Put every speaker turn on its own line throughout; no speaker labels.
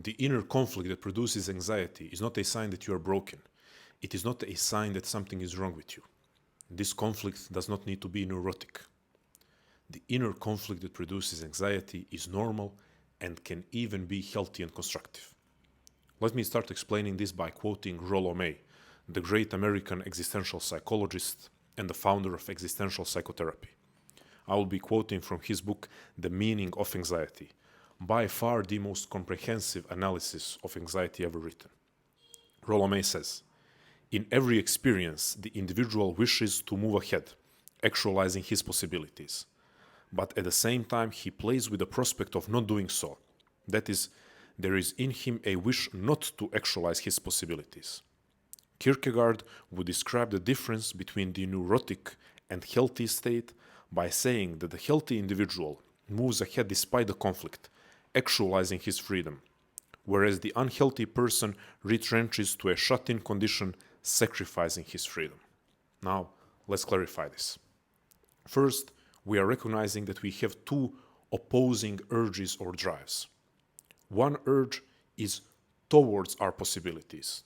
The inner conflict that produces anxiety is not a sign that you are broken. It is not a sign that something is wrong with you. This conflict does not need to be neurotic. The inner conflict that produces anxiety is normal and can even be healthy and constructive. Let me start explaining this by quoting Rollo May, the great American existential psychologist and the founder of existential psychotherapy. I will be quoting from his book, The Meaning of Anxiety, by far the most comprehensive analysis of anxiety ever written. Rollo May says, "In every experience, the individual wishes to move ahead, actualizing his possibilities. But at the same time, he plays with the prospect of not doing so. That is, there is in him a wish not to actualize his possibilities." Kierkegaard would describe the difference between the neurotic and healthy state by saying that the healthy individual moves ahead despite the conflict, actualizing his freedom, whereas the unhealthy person retrenches to a shut-in condition, sacrificing his freedom. Now, let's clarify this. First, we are recognizing that we have two opposing urges or drives. One urge is towards our possibilities,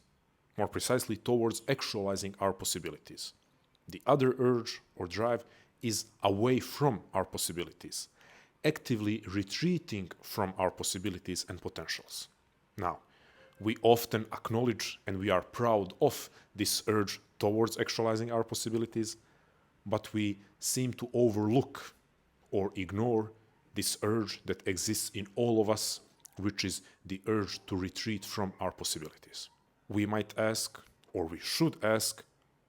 more precisely towards actualizing our possibilities. The other urge or drive is away from our possibilities, actively retreating from our possibilities and potentials. Now, we often acknowledge and we are proud of this urge towards actualizing our possibilities, but we seem to overlook or ignore this urge that exists in all of us, which is the urge to retreat from our possibilities. We might ask, or we should ask,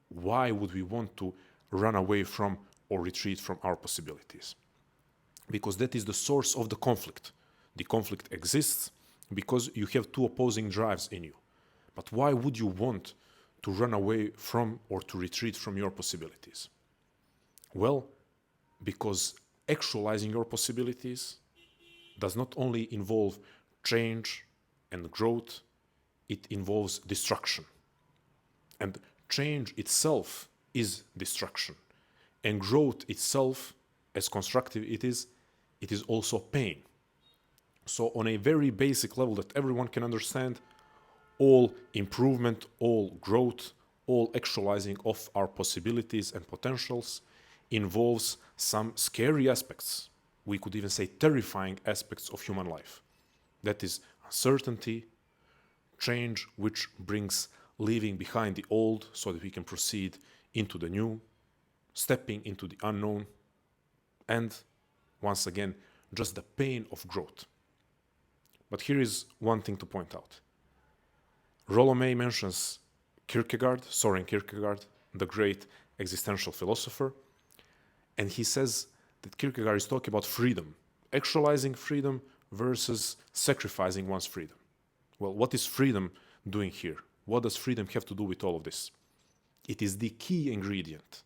why would we want to run away from or retreat from our possibilities? Because that is the source of the conflict. The conflict exists because you have two opposing drives in you. But why would you want to run away from or to retreat from your possibilities? Well, because actualizing your possibilities does not only involve change and growth, it involves destruction. And change itself is destruction. And growth itself, as constructive it is also pain. So on a very basic level that everyone can understand, all improvement, all growth, all actualizing of our possibilities and potentials involves some scary aspects. We could even say terrifying aspects of human life. That is uncertainty, change, which brings leaving behind the old so that we can proceed into the new, stepping into the unknown, and once again, just the pain of growth. But here is one thing to point out. Rollo May mentions Soren Kierkegaard, the great existential philosopher, and he says that Kierkegaard is talking about freedom, actualizing freedom versus sacrificing one's freedom. Well, what is freedom doing here? What does freedom have to do with all of this? It is the key ingredient.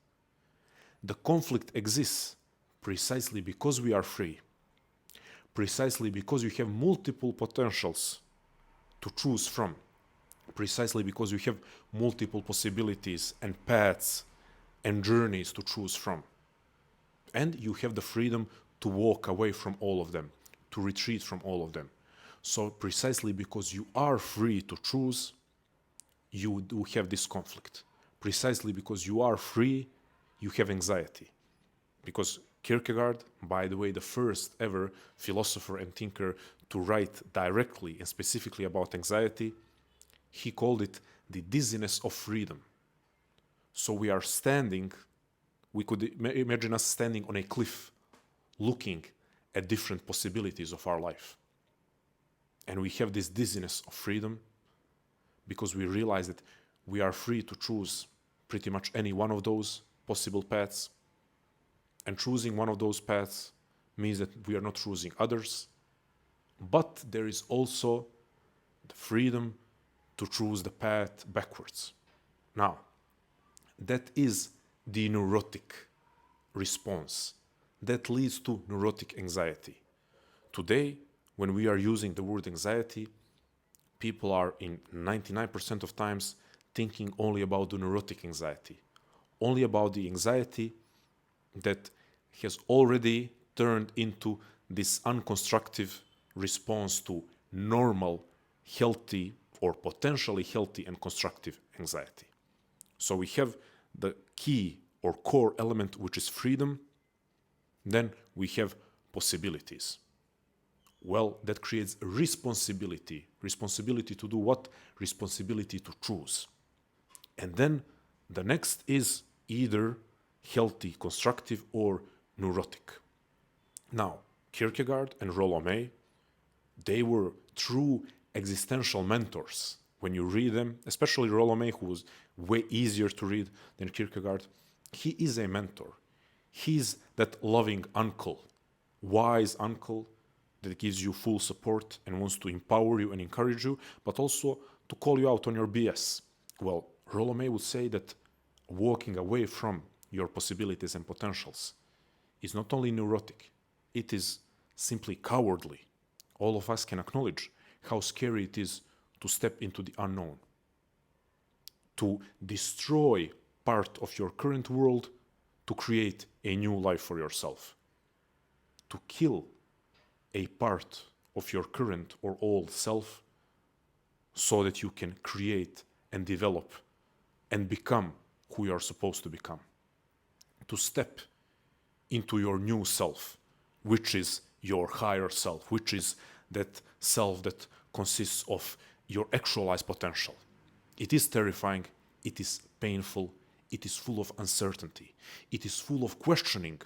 The conflict exists precisely because we are free, precisely because you have multiple potentials to choose from, precisely because you have multiple possibilities and paths and journeys to choose from. And you have the freedom to walk away from all of them, to retreat from all of them. So precisely because you are free to choose, you do have this conflict. Precisely because you are free, you have anxiety. Because Kierkegaard, by the way, the first ever philosopher and thinker to write directly and specifically about anxiety, he called it the dizziness of freedom. So we are standing, we could imagine us standing on a cliff, looking at different possibilities of our life. And we have this dizziness of freedom because we realize that we are free to choose pretty much any one of those possible paths. And choosing one of those paths means that we are not choosing others. But there is also the freedom to choose the path backwards. Now, that is the neurotic response. That leads to neurotic anxiety. Today, when we are using the word anxiety, people are in 99% of times thinking only about the neurotic anxiety, only about the anxiety that has already turned into this unconstructive response to normal healthy or potentially healthy and constructive anxiety. So we have the key or core element, which is freedom. Then we have possibilities. Well, that creates responsibility. Responsibility to do what? Responsibility to choose. And then the next is either healthy, constructive, or neurotic. Now, Kierkegaard and Rollo May, they were true existential mentors. When you read them, especially Rollo May, who was way easier to read than Kierkegaard, he is a mentor. He's that loving uncle, wise uncle that gives you full support and wants to empower you and encourage you, but also to call you out on your BS. Well, Rollo May would say that walking away from your possibilities and potentials is not only neurotic, it is simply cowardly. All of us can acknowledge how scary it is to step into the unknown, to destroy part of your current world to create a new life for yourself, to kill a part of your current or old self so that you can create and develop and become who you are supposed to become, to step into your new self, which is your higher self, which is that self that consists of your actualized potential. It is terrifying, it is painful, it is full of uncertainty, it is full of questioning.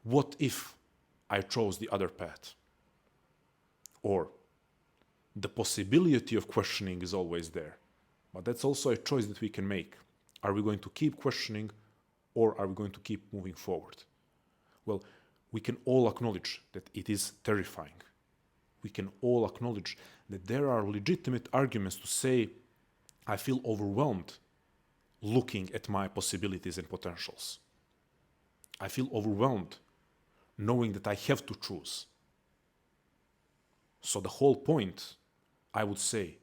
What if I chose the other path? Or the possibility of questioning is always there, but that's also a choice that we can make. Are we going to keep questioning, or are we going to keep moving forward? Well, we can all acknowledge that it is terrifying. We can all acknowledge that there are legitimate arguments to say, I feel overwhelmed looking at my possibilities and potentials. I feel overwhelmed knowing that I have to choose. So the whole point, I would say,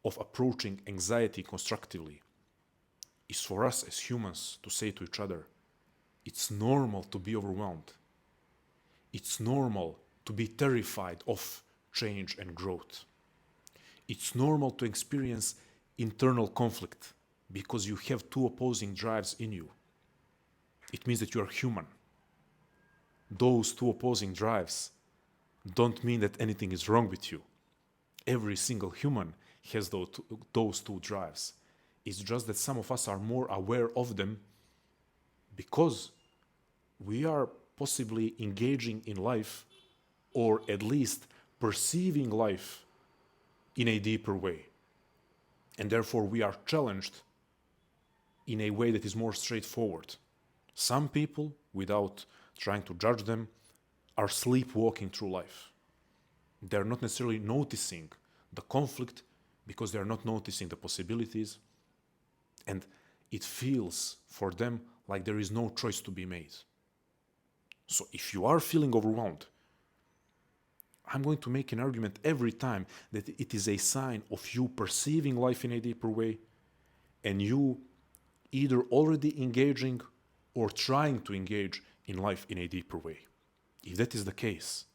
of approaching anxiety constructively is for us as humans to say to each other, it's normal to be overwhelmed. It's normal to be terrified of change and growth. It's normal to experience internal conflict because you have two opposing drives in you. It means that you are human. Those two opposing drives don't mean that anything is wrong with you. Every single human has those two drives. It's just that some of us are more aware of them because we are possibly engaging in life, or at least perceiving life in a deeper way. And therefore we are challenged in a way that is more straightforward. Some people, without trying to judge them, are sleepwalking through life. They're not necessarily noticing the conflict because they're not noticing the possibilities, and it feels for them like there is no choice to be made. So if you are feeling overwhelmed, I'm going to make an argument every time that it is a sign of you perceiving life in a deeper way and you either already engaging or trying to engage in life in a deeper way. If that is the case,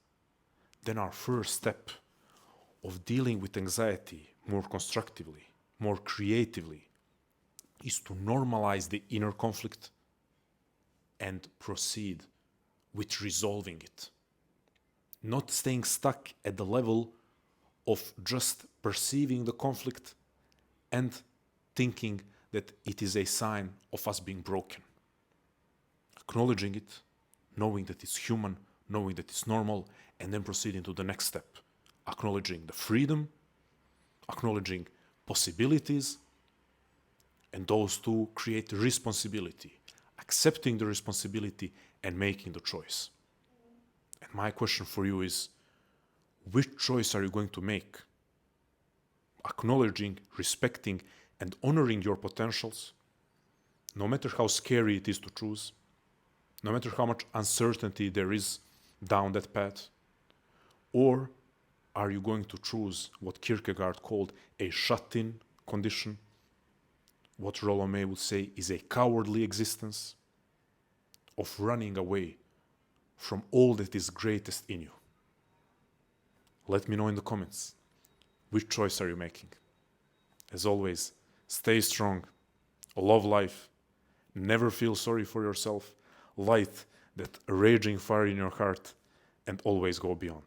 then our first step of dealing with anxiety more constructively, more creatively, is to normalize the inner conflict and proceed with resolving it. Not staying stuck at the level of just perceiving the conflict and thinking that it is a sign of us being broken. Acknowledging it, knowing that it's human, knowing that it's normal, and then proceeding to the next step. Acknowledging the freedom, acknowledging possibilities, and those two create responsibility. Accepting the responsibility and making the choice. And my question for you is, which choice are you going to make? Acknowledging, respecting, and honoring your potentials, no matter how scary it is to choose, no matter how much uncertainty there is down that path, or are you going to choose what Kierkegaard called a shut-in condition, what Rollo May would say is a cowardly existence of running away from all that is greatest in you? Let me know in the comments. Which choice are you making? As always, stay strong, love life, never feel sorry for yourself, light that raging fire in your heart, and always go beyond.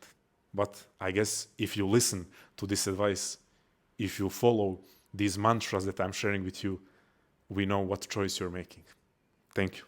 But I guess if you listen to this advice, if you follow these mantras that I'm sharing with you, we know what choice you're making. Thank you.